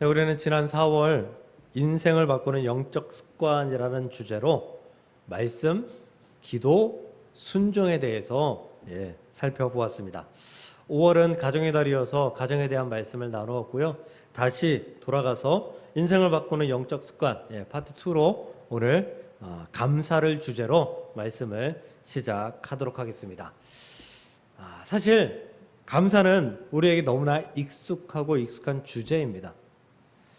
네, 우리는 지난 4월 인생을 바꾸는 영적 습관이라는 주제로 말씀, 기도, 순종에 대해서 살펴보았습니다. 5월은 가정의 달이어서 가정에 대한 말씀을 나누었고요. 다시 돌아가서 인생을 바꾸는 영적 습관 파트 2로 오늘 감사를 주제로 말씀을 시작하도록 하겠습니다. 사실 감사는 우리에게 너무나 익숙한 주제입니다.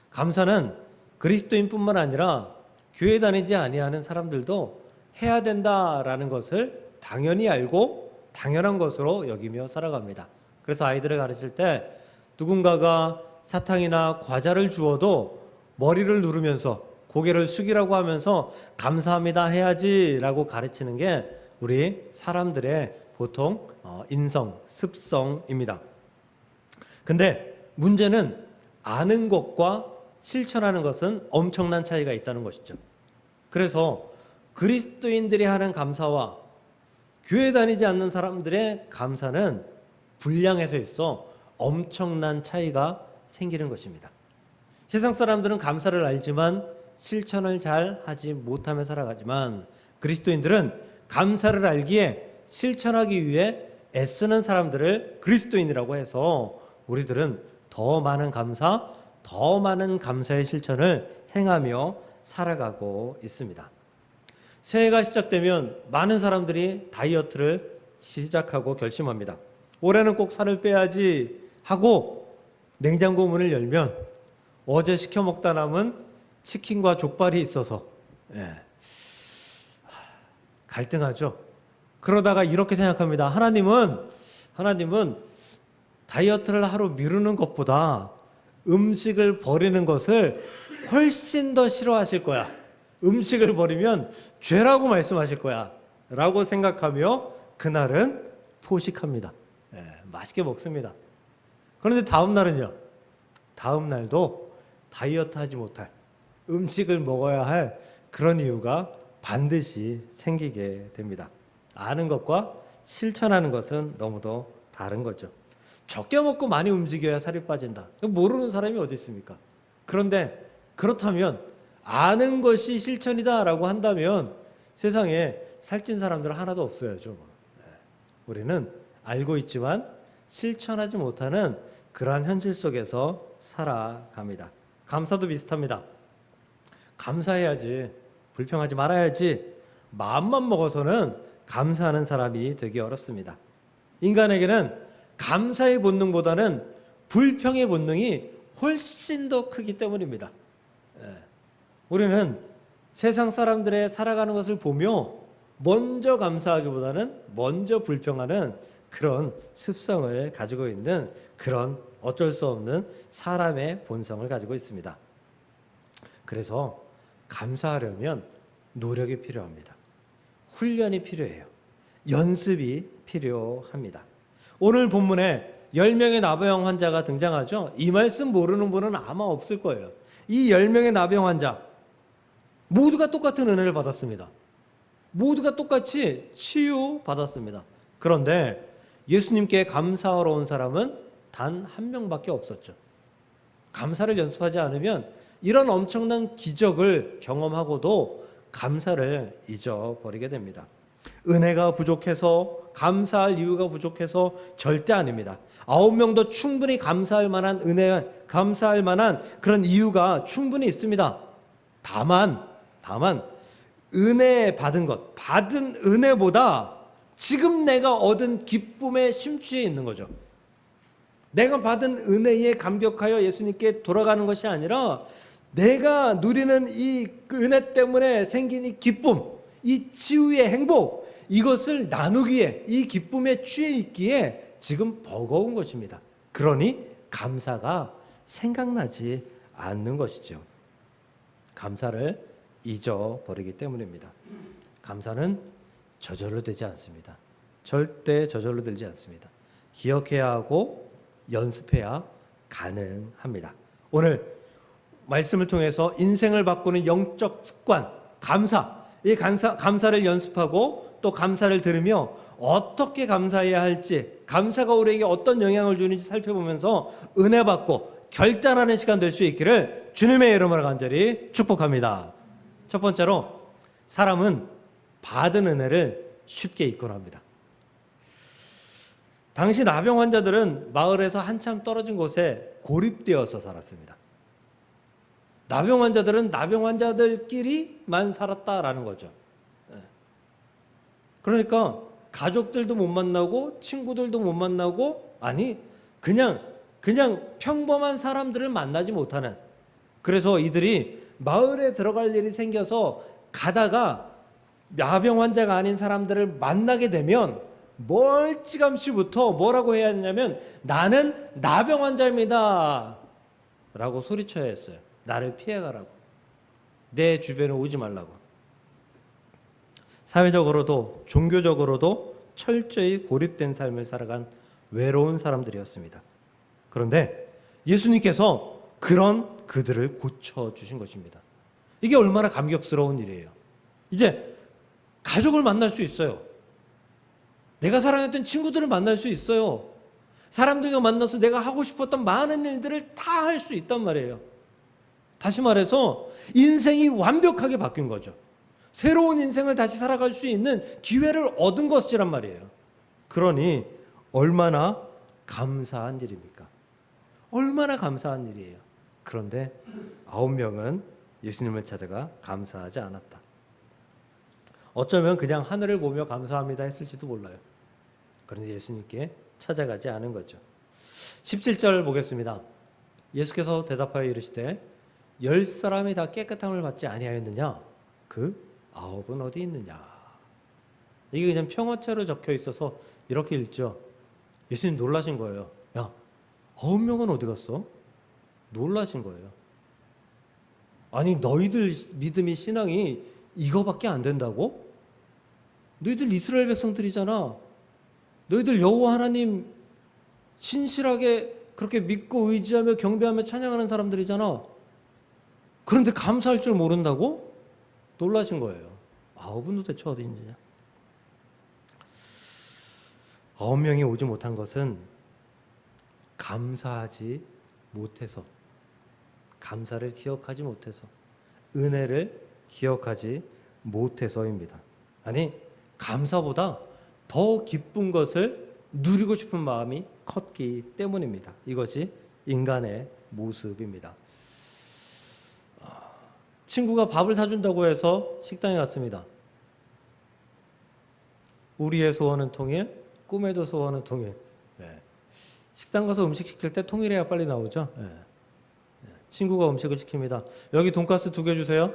감사는 그리스도인뿐만 아니라 교회 다니지 아니하는 사람들도 해야 된다라는 것을 당연히 알고 당연한 것으로 여기며 살아갑니다. 그래서 아이들을 가르칠 때 누군가가 사탕이나 과자를 주어도 머리를 누르면서 고개를 숙이라고 하면서 감사합니다 해야지라고 가르치는 게 우리 사람들의 보통 인성, 습성입니다. 근데 문제는 아는 것과 실천하는 것은 엄청난 차이가 있다는 것이죠. 그래서 그리스도인들이 하는 감사와 교회 다니지 않는 사람들의 감사는 분량에서 있어 엄청난 차이가 생기는 것입니다. 세상 사람들은 감사를 알지만 실천을 잘 하지 못하며 살아가지만 그리스도인들은 감사를 알기에 실천하기 위해 애쓰는 사람들을 그리스도인이라고 해서 우리들은 더 많은 감사의 실천을 행하며 살아가고 있습니다. 새해가 시작되면 많은 사람들이 다이어트를 시작하고 결심합니다. 올해는 꼭 살을 빼야지 하고 냉장고 문을 열면 어제 시켜 먹다 남은 치킨과 족발이 있어서 갈등하죠. 그러다가 이렇게 생각합니다. 하나님은 다이어트를 하루 미루는 것보다 음식을 버리는 것을 훨씬 더 싫어하실 거야. 음식을 버리면 죄라고 말씀하실 거야 라고 생각하며 그날은 포식합니다. 맛있게 먹습니다. 그런데 다음 날은요. 다음 날도 다이어트 하지 못할 음식을 먹어야 할 그런 이유가 반드시 생기게 됩니다. 아는 것과 실천하는 것은 너무도 다른 거죠. 적게 먹고 많이 움직여야 살이 빠진다. 모르는 사람이 어디 있습니까? 그런데 그렇다면 아는 것이 실천이다라고 한다면 세상에 살찐 사람들은 하나도 없어야죠. 우리는 알고 있지만 실천하지 못하는 그러한 현실 속에서 살아갑니다. 감사도 비슷합니다. 감사해야지, 불평하지 말아야지 마음만 먹어서는 감사하는 사람이 되기 어렵습니다. 인간에게는 감사의 본능보다는 불평의 본능이 훨씬 더 크기 때문입니다. 우리는 세상 사람들의 살아가는 것을 보며 먼저 감사하기보다는 먼저 불평하는 그런 습성을 가지고 있는 그런 어쩔 수 없는 사람의 본성을 가지고 있습니다. 그래서 감사하려면 노력이 필요합니다. 훈련이 필요해요. 연습이 필요합니다. 오늘 본문에 10명의 나병 환자가 등장하죠. 이 말씀 모르는 분은 아마 없을 거예요. 이 10명의 나병 환자 모두가 똑같은 은혜를 받았습니다. 모두가 똑같이 치유받았습니다. 그런데 예수님께 감사하러 온 사람은 단 한 명밖에 없었죠. 감사를 연습하지 않으면 이런 엄청난 기적을 경험하고도 감사를 잊어버리게 됩니다. 은혜가 부족해서 감사할 이유가 부족해서 절대 아닙니다. 9명도 충분히 감사할 만한 감사할 만한 그런 이유가 충분히 있습니다. 다만 은혜 받은 은혜보다 지금 내가 얻은 기쁨에 심취해 있는 거죠. 내가 받은 은혜에 감격하여 예수님께 돌아가는 것이 아니라 내가 누리는 이 은혜 때문에 생긴 이 기쁨, 이 치유의 행복, 이것을 나누기에, 이 기쁨에 취해 있기에 지금 버거운 것입니다. 그러니 감사가 생각나지 않는 것이죠. 감사를 잊어버리기 때문입니다. 감사는 저절로 되지 않습니다. 절대 저절로 되지 않습니다. 기억해야 하고 연습해야 가능합니다. 오늘 말씀을 통해서 인생을 바꾸는 영적 습관, 이 감사를 연습하고 또 감사를 들으며 어떻게 감사해야 할지, 감사가 우리에게 어떤 영향을 주는지 살펴보면서 은혜 받고 결단하는 시간 될 수 있기를 주님의 이름으로 간절히 축복합니다. 첫 번째로, 사람은 받은 은혜를 쉽게 잊곤 합니다. 당시 나병 환자들은 마을에서 한참 떨어진 곳에 고립되어서 살았습니다. 나병 환자들은 나병 환자들끼리만 살았다라는 거죠. 그러니까 가족들도 못 만나고 친구들도 못 만나고, 아니 그냥 평범한 사람들을 만나지 못하는, 그래서 이들이 마을에 들어갈 일이 생겨서 가다가 나병 환자가 아닌 사람들을 만나게 되면 멀찌감치부터 뭐라고 해야 하냐면 나는 나병 환자입니다 라고 소리쳐야 했어요. 나를 피해가라고, 내 주변에 오지 말라고. 사회적으로도 종교적으로도 철저히 고립된 삶을 살아간 외로운 사람들이었습니다. 그런데 예수님께서 그런 그들을 고쳐주신 것입니다. 이게 얼마나 감격스러운 일이에요. 이제 가족을 만날 수 있어요. 내가 사랑했던 친구들을 만날 수 있어요. 사람들과 만나서 내가 하고 싶었던 많은 일들을 다 할 수 있단 말이에요. 다시 말해서 인생이 완벽하게 바뀐 거죠. 새로운 인생을 다시 살아갈 수 있는 기회를 얻은 것이란 말이에요. 그러니 얼마나 감사한 일입니까? 얼마나 감사한 일이에요. 그런데 9명은 예수님을 찾아가 감사하지 않았다. 어쩌면 그냥 하늘을 보며 감사합니다 했을지도 몰라요. 그런데 예수님께 찾아가지 않은 거죠. 17절 보겠습니다. 예수께서 대답하여 이르시되 10사람이 다 깨끗함을 받지 아니하였느냐? 그 9은 어디 있느냐? 이게 그냥 평어체로 적혀 있어서 이렇게 읽죠. 예수님 놀라신 거예요. 야, 9명은 어디 갔어? 놀라신 거예요. 아니 너희들 믿음이, 신앙이 이거밖에 안 된다고? 너희들 이스라엘 백성들이잖아. 너희들 여호와 하나님 신실하게 그렇게 믿고 의지하며 경배하며 찬양하는 사람들이잖아. 그런데 감사할 줄 모른다고? 놀라신 거예요. 9은 도대체 어디 있느냐? 9명이 오지 못한 것은 감사하지 못해서, 감사를 기억하지 못해서, 은혜를 기억하지 못해서입니다. 아니, 감사보다 더 기쁜 것을 누리고 싶은 마음이 컸기 때문입니다. 이것이 인간의 모습입니다. 친구가 밥을 사준다고 해서 식당에 갔습니다. 우리의 소원은 통일, 꿈에도 소원은 통일. 식당 가서 음식 시킬 때 통일해야 빨리 나오죠. 친구가 음식을 시킵니다. 여기 돈가스 2개 주세요.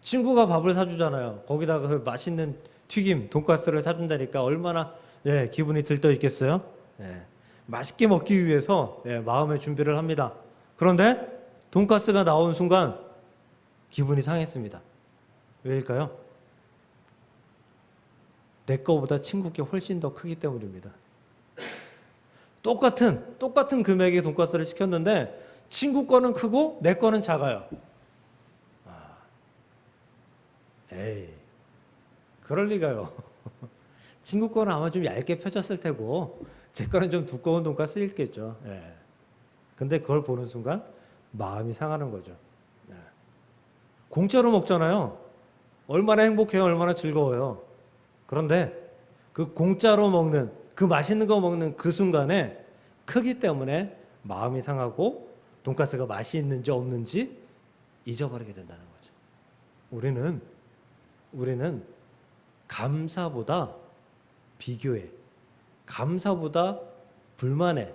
친구가 밥을 사주잖아요. 거기다가 그 맛있는 튀김, 돈가스를 사준다니까 얼마나 기분이 들떠 있겠어요. 맛있게 먹기 위해서 마음의 준비를 합니다. 그런데 돈가스가 나온 순간 기분이 상했습니다. 왜일까요? 내 거보다 친구 게 훨씬 더 크기 때문입니다. 똑같은 금액의 돈가스를 시켰는데 친구 거는 크고 내 거는 작아요. 에이, 그럴 리가요. 친구 거는 아마 좀 얇게 펴졌을 테고 제 거는 좀 두꺼운 돈가스였겠죠. 근데 그걸 보는 순간 마음이 상하는 거죠. 공짜로 먹잖아요. 얼마나 행복해요. 얼마나 즐거워요. 그런데 그 공짜로 먹는, 그 맛있는 거 먹는 그 순간에 크기 때문에 마음이 상하고 돈가스가 맛이 있는지 없는지 잊어버리게 된다는 거죠. 우리는 감사보다 비교에, 감사보다 불만에,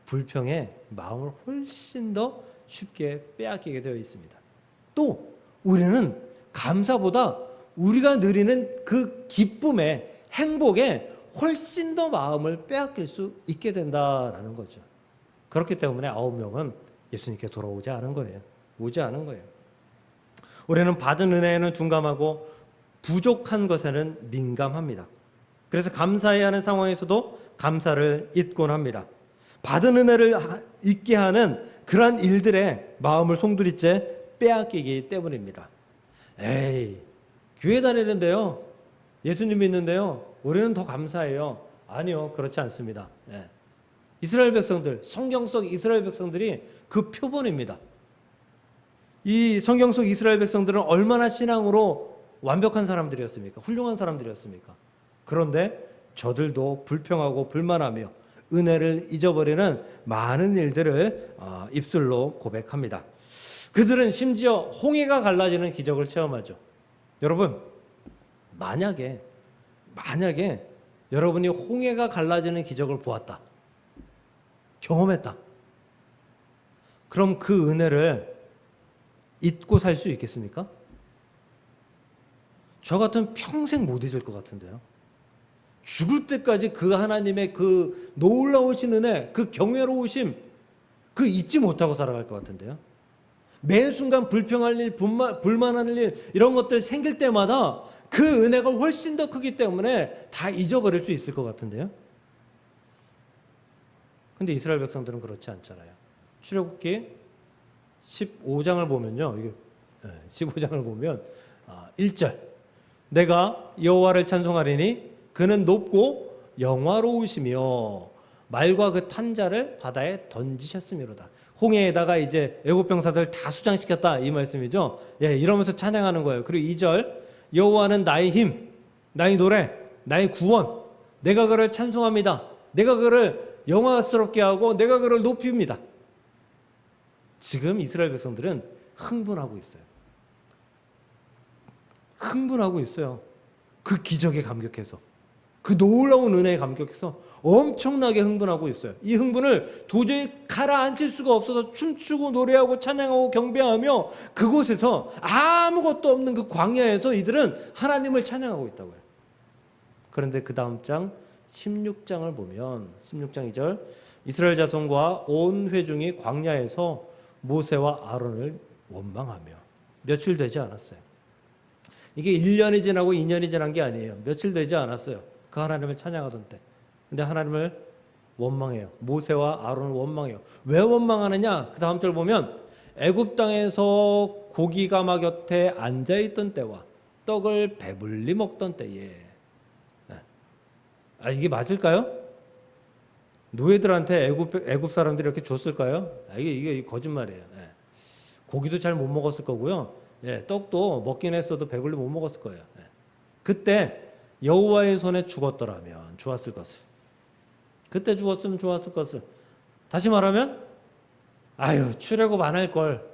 불평에 마음을 훨씬 더 쉽게 빼앗기게 되어 있습니다. 또 우리는 감사보다 우리가 누리는 그 기쁨에, 행복에 훨씬 더 마음을 빼앗길 수 있게 된다라는 거죠. 그렇기 때문에 9명은 예수님께 돌아오지 않은 거예요. 오지 않은 거예요. 우리는 받은 은혜에는 둔감하고 부족한 것에는 민감합니다. 그래서 감사해야 하는 상황에서도 감사를 잊곤 합니다. 받은 은혜를 잊게 하는 그러한 일들에 마음을 송두리째 빼앗기기 때문입니다. 에이, 교회 다니는데요, 예수님 믿는데요, 우리는 더 감사해요. 아니요, 그렇지 않습니다. 이스라엘 백성들, 성경 속 이스라엘 백성들이 그 표본입니다. 이 성경 속 이스라엘 백성들은 얼마나 신앙으로 완벽한 사람들이었습니까? 훌륭한 사람들이었습니까? 그런데 저들도 불평하고 불만하며 은혜를 잊어버리는 많은 일들을 입술로 고백합니다. 그들은 심지어 홍해가 갈라지는 기적을 체험하죠. 여러분, 만약에 여러분이 홍해가 갈라지는 기적을 보았다, 경험했다, 그럼 그 은혜를 잊고 살 수 있겠습니까? 저 같으면 평생 못 잊을 것 같은데요. 죽을 때까지 그 하나님의 그 놀라우신 은혜, 그 경외로우심, 그 잊지 못하고 살아갈 것 같은데요. 매 순간 불평할 일, 불만할 일, 이런 것들 생길 때마다 그 은혜가 훨씬 더 크기 때문에 다 잊어버릴 수 있을 것 같은데요. 근데 이스라엘 백성들은 그렇지 않잖아요. 출애굽기 15장을 보면요. 15장을 보면 1절, 내가 여호와를 찬송하리니 그는 높고 영화로우시며 말과 그 탄자를 바다에 던지셨음이로다. 홍해에다가 이제 애국 병사들 다 수장시켰다, 이 말씀이죠. 예, 이러면서 찬양하는 거예요. 그리고 2절, 여호와는 나의 힘, 나의 노래, 나의 구원, 내가 그를 찬송합니다. 내가 그를 영화스럽게 하고 내가 그를 높입니다. 지금 이스라엘 백성들은 흥분하고 있어요. 흥분하고 있어요. 그 기적에 감격해서, 그 놀라운 은혜에 감격해서 엄청나게 흥분하고 있어요. 이 흥분을 도저히 가라앉힐 수가 없어서 춤추고 노래하고 찬양하고 경배하며 그곳에서 아무것도 없는 그 광야에서 이들은 하나님을 찬양하고 있다고요. 그런데 그 다음 장 16장을 보면 16장 2절, 이스라엘 자손과 온 회중이 광야에서 모세와 아론을 원망하며, 며칠 되지 않았어요. 이게 1년이 지나고 2년이 지난 게 아니에요. 며칠 되지 않았어요. 그 하나님을 찬양하던 때. 근데 하나님을 원망해요. 모세와 아론을 원망해요. 왜 원망하느냐? 그 다음 절 보면 애굽 땅에서 고기 가마 곁에 앉아 있던 때와 떡을 배불리 먹던 때에. 이게 맞을까요? 노예들한테 애굽 사람들이 이렇게 줬을까요? 이게 거짓말이에요. 고기도 잘 못 먹었을 거고요. 떡도 먹긴 했어도 배불리 못 먹었을 거예요. 그때 여호와의 손에 죽었더라면 좋았을 것을. 그때 죽었으면 좋았을 것을. 다시 말하면, 출애굽 안 할 걸.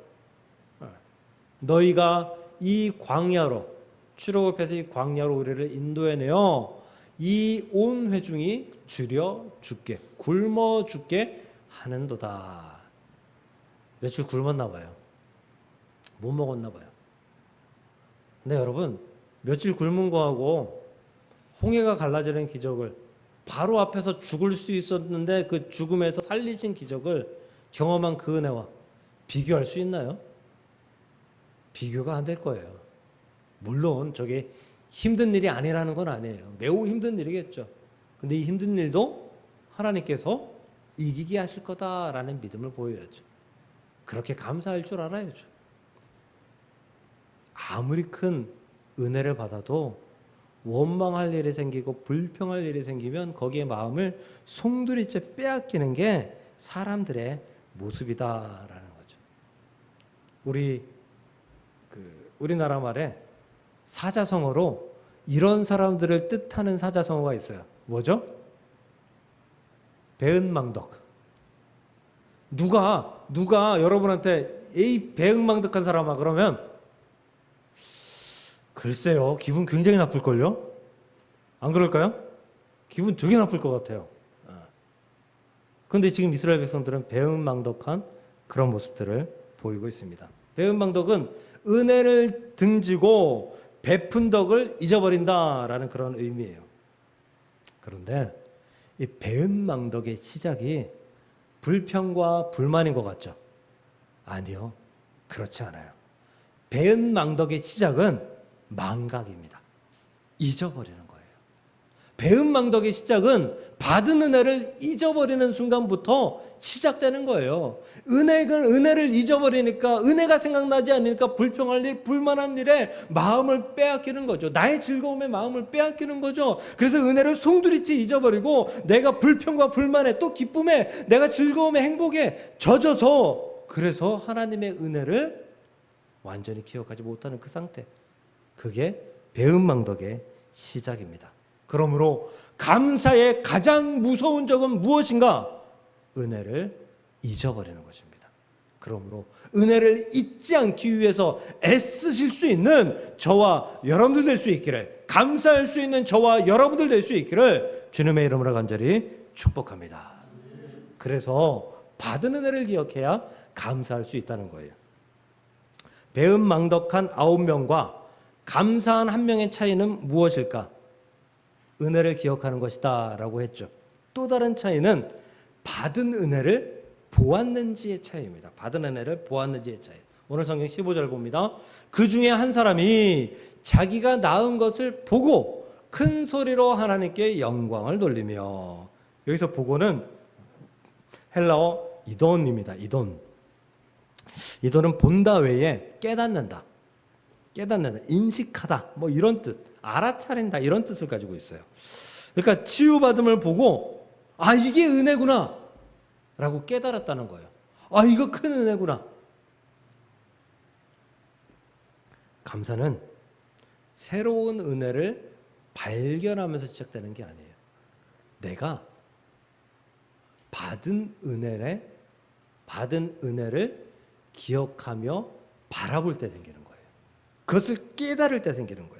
너희가 이 광야로, 출애굽해서 이 광야로 우리를 인도해내어 이 온 회중이 줄여 죽게, 굶어 죽게 하는도다. 며칠 굶었나 봐요. 못 먹었나 봐요. 근데 여러분, 며칠 굶은 거하고 홍해가 갈라지는 기적을, 바로 앞에서 죽을 수 있었는데 그 죽음에서 살리신 기적을 경험한 그 은혜와 비교할 수 있나요? 비교가 안 될 거예요. 물론 저게 힘든 일이 아니라는 건 아니에요. 매우 힘든 일이겠죠. 근데 이 힘든 일도 하나님께서 이기게 하실 거다라는 믿음을 보여야죠. 그렇게 감사할 줄 알아야죠. 아무리 큰 은혜를 받아도 원망할 일이 생기고 불평할 일이 생기면 거기에 마음을 송두리째 빼앗기는 게 사람들의 모습이다라는 거죠. 우리나라 말에 사자성어로 이런 사람들을 뜻하는 사자성어가 있어요. 뭐죠? 배은망덕. 누가 여러분한테 이 배은망덕한 사람아 그러면 글쎄요, 기분 굉장히 나쁠걸요? 안 그럴까요? 기분 되게 나쁠 것 같아요. 그런데 지금 이스라엘 백성들은 배은망덕한 그런 모습들을 보이고 있습니다. 배은망덕은 은혜를 등지고 베푼 덕을 잊어버린다라는 그런 의미예요. 그런데 이 배은망덕의 시작이 불평과 불만인 것 같죠? 아니요, 그렇지 않아요. 배은망덕의 시작은 망각입니다. 잊어버리는 거예요. 배은망덕의 시작은 받은 은혜를 잊어버리는 순간부터 시작되는 거예요. 은혜를 잊어버리니까, 은혜가 생각나지 않으니까 불평할 일, 불만한 일에 마음을 빼앗기는 거죠. 나의 즐거움에 마음을 빼앗기는 거죠. 그래서 은혜를 송두리째 잊어버리고 내가 불평과 불만에 또 기쁨에, 내가 즐거움에 행복에 젖어서, 그래서 하나님의 은혜를 완전히 기억하지 못하는 그 상태, 그게 배은망덕의 시작입니다. 그러므로 감사의 가장 무서운 적은 무엇인가? 은혜를 잊어버리는 것입니다. 그러므로 은혜를 잊지 않기 위해서 애쓰실 수 있는 저와 여러분들 될 수 있기를, 감사할 수 있는 저와 여러분들 될 수 있기를 주님의 이름으로 간절히 축복합니다. 그래서 받은 은혜를 기억해야 감사할 수 있다는 거예요. 배은망덕한 9명과 감사한 1명의 차이는 무엇일까? 은혜를 기억하는 것이다 라고 했죠. 또 다른 차이는 받은 은혜를 보았는지의 차이입니다. 받은 은혜를 보았는지의 차이. 오늘 성경 15절 봅니다. 그 중에 한 사람이 자기가 낳은 것을 보고 큰 소리로 하나님께 영광을 돌리며, 여기서 보고는 헬라어 이돈입니다. 이돈은 본다 외에 깨닫는다, 인식하다, 뭐 이런 뜻, 알아차린다, 이런 뜻을 가지고 있어요. 그러니까 치유받음을 보고 아, 이게 은혜구나 라고 깨달았다는 거예요. 아, 이거 큰 은혜구나. 감사는 새로운 은혜를 발견하면서 시작되는 게 아니에요. 내가 받은 은혜를 기억하며 바라볼 때 생기는 거예요. 그것을 깨달을 때 생기는 거예요.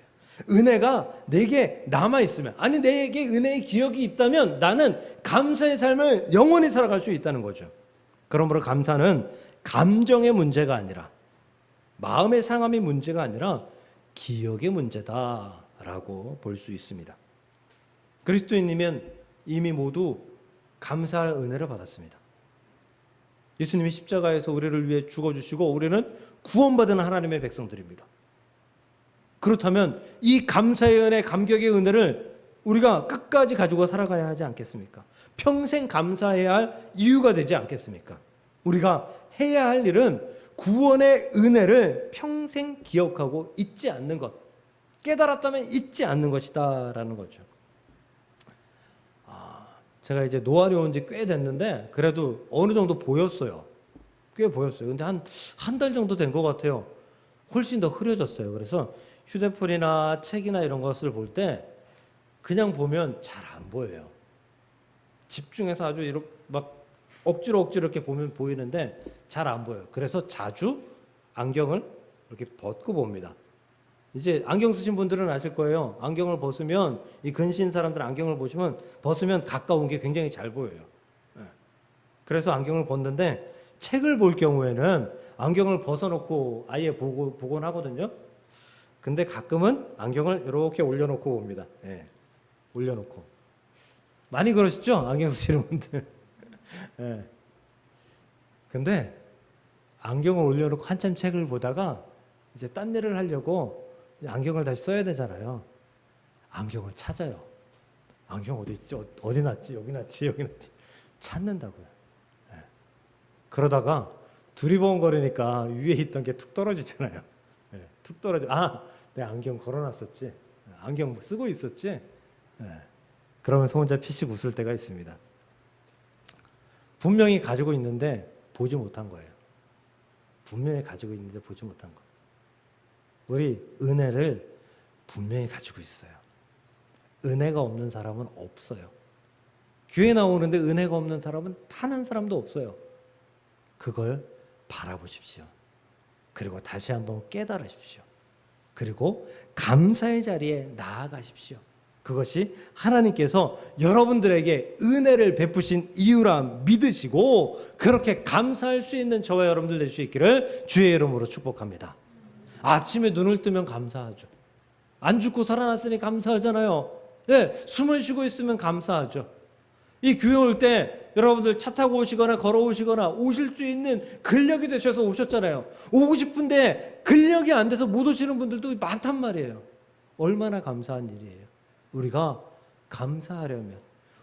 은혜가 내게 남아있으면, 아니 내게 은혜의 기억이 있다면 나는 감사의 삶을 영원히 살아갈 수 있다는 거죠. 그러므로 감사는 감정의 문제가 아니라, 마음의 상함의 문제가 아니라 기억의 문제다라고 볼 수 있습니다. 그리스도인이면 이미 모두 감사할 은혜를 받았습니다. 예수님이 십자가에서 우리를 위해 죽어주시고 우리는 구원받은 하나님의 백성들입니다. 그렇다면 이 감사의 은혜, 감격의 은혜를 우리가 끝까지 가지고 살아가야 하지 않겠습니까? 평생 감사해야 할 이유가 되지 않겠습니까? 우리가 해야 할 일은 구원의 은혜를 평생 기억하고 잊지 않는 것, 깨달았다면 잊지 않는 것이다 라는 거죠. 제가 이제 노안이 온 지 꽤 됐는데 그래도 어느 정도 보였어요. 꽤 보였어요. 근데 한 달 정도 된 것 같아요. 훨씬 더 흐려졌어요. 그래서 휴대폰이나 책이나 이런 것을 볼 때 그냥 보면 잘 안 보여요. 집중해서 아주 이렇게 막 억지로 이렇게 보면 보이는데 잘 안 보여요. 그래서 자주 안경을 이렇게 벗고 봅니다. 이제 안경 쓰신 분들은 아실 거예요. 안경을 벗으면, 이 근신 사람들 안경을 벗으면 가까운 게 굉장히 잘 보여요. 그래서 안경을 벗는데 책을 볼 경우에는 안경을 벗어놓고 아예 보곤 하거든요. 근데 가끔은 안경을 이렇게 올려놓고 봅니다. 예, 올려놓고. 많이 그러시죠? 안경 쓰시는 분들. 예. 근데 안경을 올려놓고 한참 책을 보다가 이제 딴 일을 하려고 안경을 다시 써야 되잖아요. 안경을 찾아요. 안경 어디 있지? 어디 놨지? 여기 놨지? 찾는다고요. 예. 그러다가 두리번거리니까 위에 있던 게 툭 떨어지잖아요. 예. 툭 떨어져. 아, 내 안경 걸어놨었지. 안경 쓰고 있었지. 예. 그러면서 혼자 피식 웃을 때가 있습니다. 분명히 가지고 있는데 보지 못한 거예요. 분명히 가지고 있는데 보지 못한 거. 우리 은혜를 분명히 가지고 있어요. 은혜가 없는 사람은 없어요. 교회 나오는데 은혜가 없는 사람은 타는 사람도 없어요. 그걸 바라보십시오. 그리고 다시 한번 깨달으십시오. 그리고 감사의 자리에 나아가십시오. 그것이 하나님께서 여러분들에게 은혜를 베푸신 이유라 믿으시고 그렇게 감사할 수 있는 저와 여러분들 될 수 있기를 주의 이름으로 축복합니다. 아침에 눈을 뜨면 감사하죠. 안 죽고 살아났으니 감사하잖아요. 네, 숨을 쉬고 있으면 감사하죠. 이 교회 올 때 여러분들 차 타고 오시거나 걸어오시거나 오실 수 있는 근력이 되셔서 오셨잖아요. 오고 싶은데 근력이 안 돼서 못 오시는 분들도 많단 말이에요. 얼마나 감사한 일이에요. 우리가 감사하려면,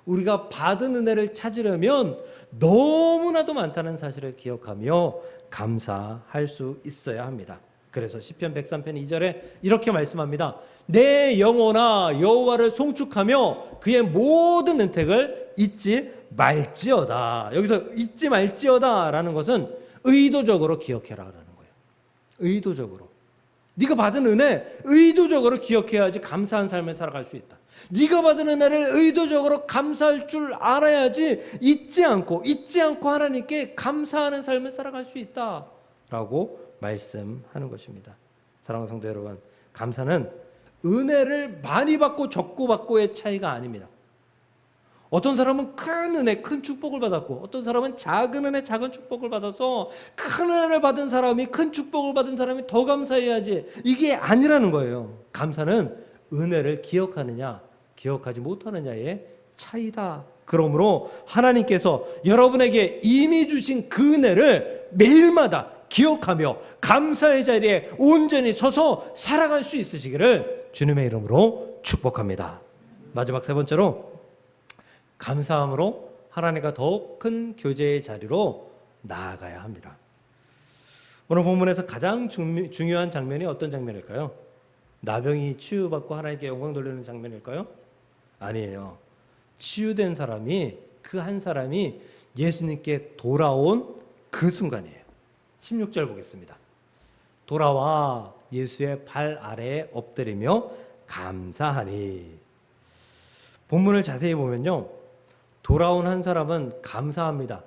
우리가 받은 은혜를 찾으려면 너무나도 많다는 사실을 기억하며 감사할 수 있어야 합니다. 그래서 시편 103편 2절에 이렇게 말씀합니다. 내 영혼아 여호와를 송축하며 그의 모든 은택을 잊지 말지어다. 여기서 잊지 말지어다 라는 것은 의도적으로 기억해라 라는 거예요. 의도적으로. 네가 받은 은혜 의도적으로 기억해야지 감사한 삶을 살아갈 수 있다. 네가 받은 은혜를 의도적으로 감사할 줄 알아야지 잊지 않고 하나님께 감사하는 삶을 살아갈 수 있다라고 말씀하는 것입니다. 사랑하는 성도 여러분, 감사는 은혜를 많이 받고 적고 받고의 차이가 아닙니다. 어떤 사람은 큰 은혜, 큰 축복을 받았고 어떤 사람은 작은 은혜, 작은 축복을 받아서 큰 은혜를 받은 사람이, 큰 축복을 받은 사람이 더 감사해야지, 이게 아니라는 거예요. 감사는 은혜를 기억하느냐 기억하지 못하느냐의 차이다. 그러므로 하나님께서 여러분에게 이미 주신 그 은혜를 매일마다 기억하며 감사의 자리에 온전히 서서 살아갈 수 있으시기를 주님의 이름으로 축복합니다. 마지막 세 번째로, 감사함으로 하나님과 더 큰 교제의 자리로 나아가야 합니다. 오늘 본문에서 가장 중요한 장면이 어떤 장면일까요? 나병이 치유받고 하나님께 영광 돌리는 장면일까요? 아니에요. 치유된 사람이, 그 한 사람이 예수님께 돌아온 그 순간이에요. 16절 보겠습니다. 돌아와 예수의 발 아래에 엎드리며 감사하니. 본문을 자세히 보면요, 돌아온 한 사람은 감사합니다.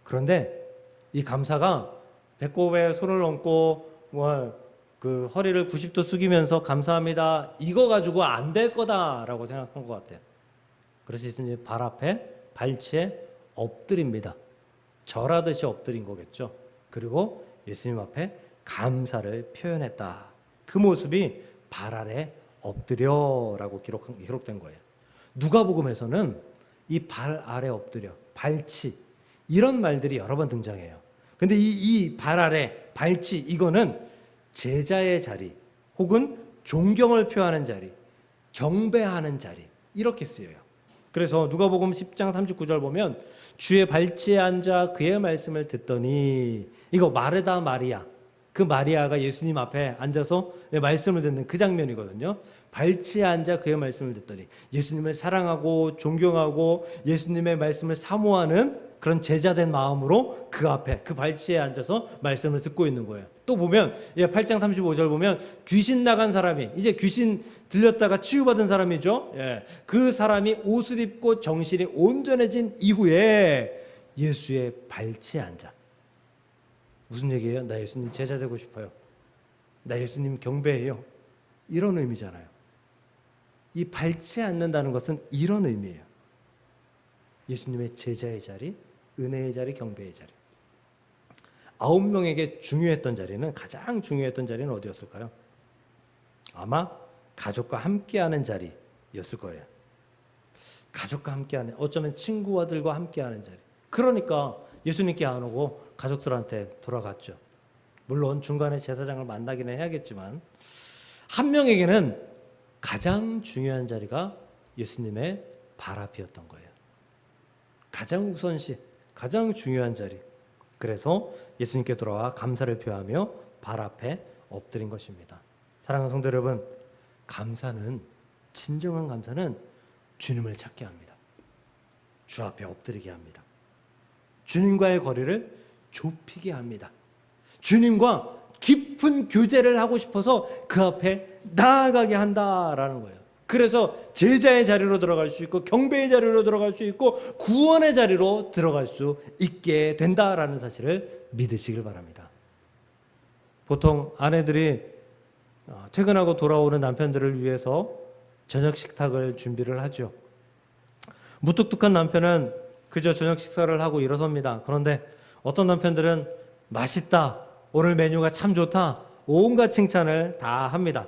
그런데 이 감사가 배꼽에 손을 얹고 그 허리를 90도 숙이면서 감사합니다, 이거 가지고 안 될 거다라고 생각한 것 같아요. 그래서 예수님 발 앞에, 발치에 엎드립니다. 절하듯이 엎드린 거겠죠. 그리고 예수님 앞에 감사를 표현했다. 그 모습이 발 아래 엎드려라고 기록된 거예요. 누가복음에서는 이 발 아래 엎드려, 발치, 이런 말들이 여러 번 등장해요. 근데 이 발 아래, 발치, 이거는 제자의 자리 혹은 존경을 표하는 자리, 경배하는 자리, 이렇게 쓰여요. 그래서 누가복음 10장 39절 보면 주의 발치에 앉아 그의 말씀을 듣더니, 이거 마르다 마리아, 그 마리아가 예수님 앞에 앉아서 말씀을 듣는 그 장면이거든요. 발치에 앉아 그의 말씀을 듣더니, 예수님을 사랑하고 존경하고 예수님의 말씀을 사모하는 그런 제자된 마음으로 그 앞에, 그 발치에 앉아서 말씀을 듣고 있는 거예요. 또 보면 8장 35절 보면 귀신 나간 사람이, 이제 귀신 들렸다가 치유받은 사람이죠. 그 사람이 옷을 입고 정신이 온전해진 이후에 예수의 발치에 앉아. 무슨 얘기예요? 나 예수님 제자 되고 싶어요. 나 예수님 경배해요. 이런 의미잖아요. 이 발치에 앉는다는 것은 이런 의미예요. 예수님의 제자의 자리, 은혜의 자리, 경배의 자리. 9명에게 중요했던 자리는, 가장 중요했던 자리는 어디였을까요? 아마 가족과 함께하는 자리였을 거예요. 가족과 함께하는, 어쩌면 친구들과 함께하는 자리. 그러니까 예수님께 안 오고 가족들한테 돌아갔죠. 물론 중간에 제사장을 만나기는 해야겠지만, 한 명에게는 가장 중요한 자리가 예수님의 발 앞이었던 거예요. 가장 우선시, 가장 중요한 자리. 그래서 예수님께 돌아와 감사를 표하며 발 앞에 엎드린 것입니다. 사랑하는 성도 여러분, 감사는, 진정한 감사는 주님을 찾게 합니다. 주 앞에 엎드리게 합니다. 주님과의 거리를 좁히게 합니다. 주님과 깊은 교제를 하고 싶어서 그 앞에 나아가게 한다라는 거예요. 그래서 제자의 자리로 들어갈 수 있고, 경배의 자리로 들어갈 수 있고, 구원의 자리로 들어갈 수 있게 된다라는 사실을 믿으시길 바랍니다. 보통 아내들이 퇴근하고 돌아오는 남편들을 위해서 저녁 식탁을 준비를 하죠. 무뚝뚝한 남편은 그저 저녁 식사를 하고 일어섭니다. 그런데 어떤 남편들은 맛있다, 오늘 메뉴가 참 좋다, 온갖 칭찬을 다 합니다.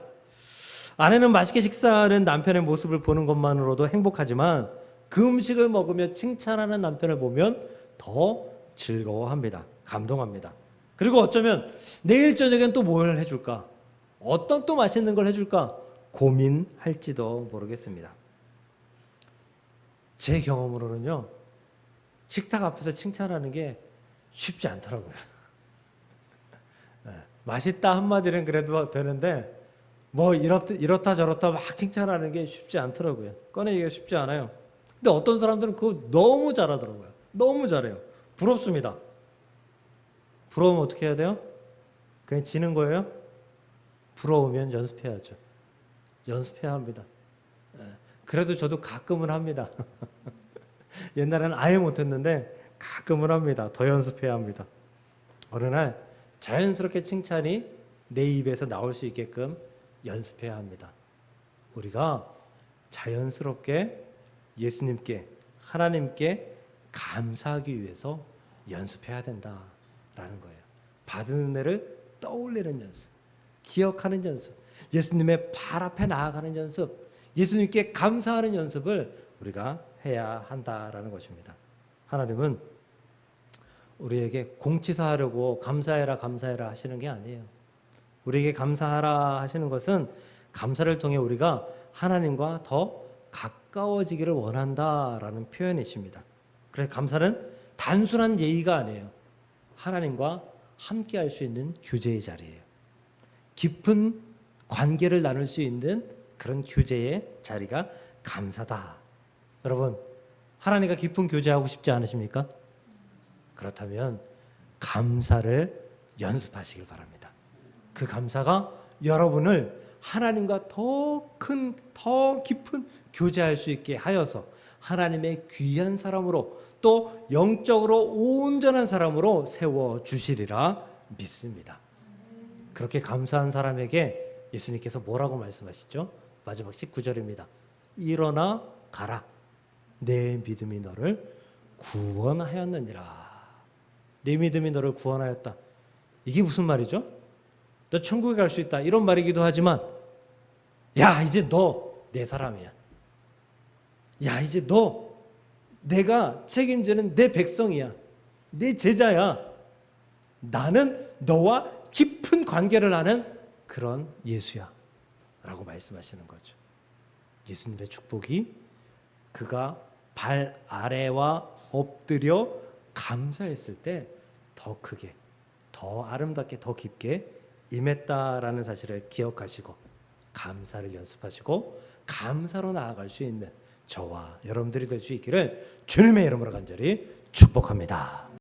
아내는 맛있게 식사하는 남편의 모습을 보는 것만으로도 행복하지만 그 음식을 먹으며 칭찬하는 남편을 보면 더 즐거워합니다. 감동합니다. 그리고 어쩌면 내일 저녁엔 또 뭘 해줄까? 어떤 또 맛있는 걸 해줄까? 고민할지도 모르겠습니다. 제 경험으로는요, 식탁 앞에서 칭찬하는 게 쉽지 않더라고요. 맛있다 한마디는 그래도 되는데 뭐 이렇다 저렇다 막 칭찬하는 게 쉽지 않더라고요. 꺼내기가 쉽지 않아요. 근데 어떤 사람들은 그거 너무 잘하더라고요. 너무 잘해요. 부럽습니다. 부러우면 어떻게 해야 돼요? 그냥 지는 거예요? 부러우면 연습해야죠. 연습해야 합니다. 그래도 저도 가끔은 합니다. 옛날에는 아예 못했는데 가끔은 합니다. 더 연습해야 합니다. 어느 날 자연스럽게 칭찬이 내 입에서 나올 수 있게끔 연습해야 합니다. 우리가 자연스럽게 예수님께, 하나님께 감사하기 위해서 연습해야 된다라는 거예요. 받은 은혜를 떠올리는 연습, 기억하는 연습, 예수님의 발 앞에 나아가는 연습, 예수님께 감사하는 연습을 우리가 해야 한다라는 것입니다. 하나님은 우리에게 공치사하려고 감사해라 감사해라 하시는 게 아니에요. 우리에게 감사하라 하시는 것은 감사를 통해 우리가 하나님과 더 가까워지기를 원한다라는 표현이십니다. 그래서 감사는 단순한 예의가 아니에요. 하나님과 함께 할 수 있는 교제의 자리예요. 깊은 관계를 나눌 수 있는 그런 교제의 자리가 감사다. 여러분, 하나님과 깊은 교제하고 싶지 않으십니까? 그렇다면 감사를 연습하시길 바랍니다. 그 감사가 여러분을 하나님과 더 큰, 더 깊은 교제할 수 있게 하여서 하나님의 귀한 사람으로 또 영적으로 온전한 사람으로 세워주시리라 믿습니다. 그렇게 감사한 사람에게 예수님께서 뭐라고 말씀하시죠? 마지막 19절입니다. 일어나 가라. 내 믿음이 너를 구원하였느니라. 내 믿음이 너를 구원하였다. 이게 무슨 말이죠? 너 천국에 갈 수 있다. 이런 말이기도 하지만 야, 이제 너 내 사람이야. 야, 이제 너 내가 책임지는 내 백성이야. 내 제자야. 나는 너와 깊은 관계를 하는 그런 예수야. 라고 말씀하시는 거죠. 예수님의 축복이 그가 발 아래와 엎드려 감사했을 때 더 크게, 더 아름답게, 더 깊게 임했다라는 사실을 기억하시고 감사를 연습하시고 감사로 나아갈 수 있는 저와 여러분들이 될 수 있기를 주님의 이름으로 간절히 축복합니다.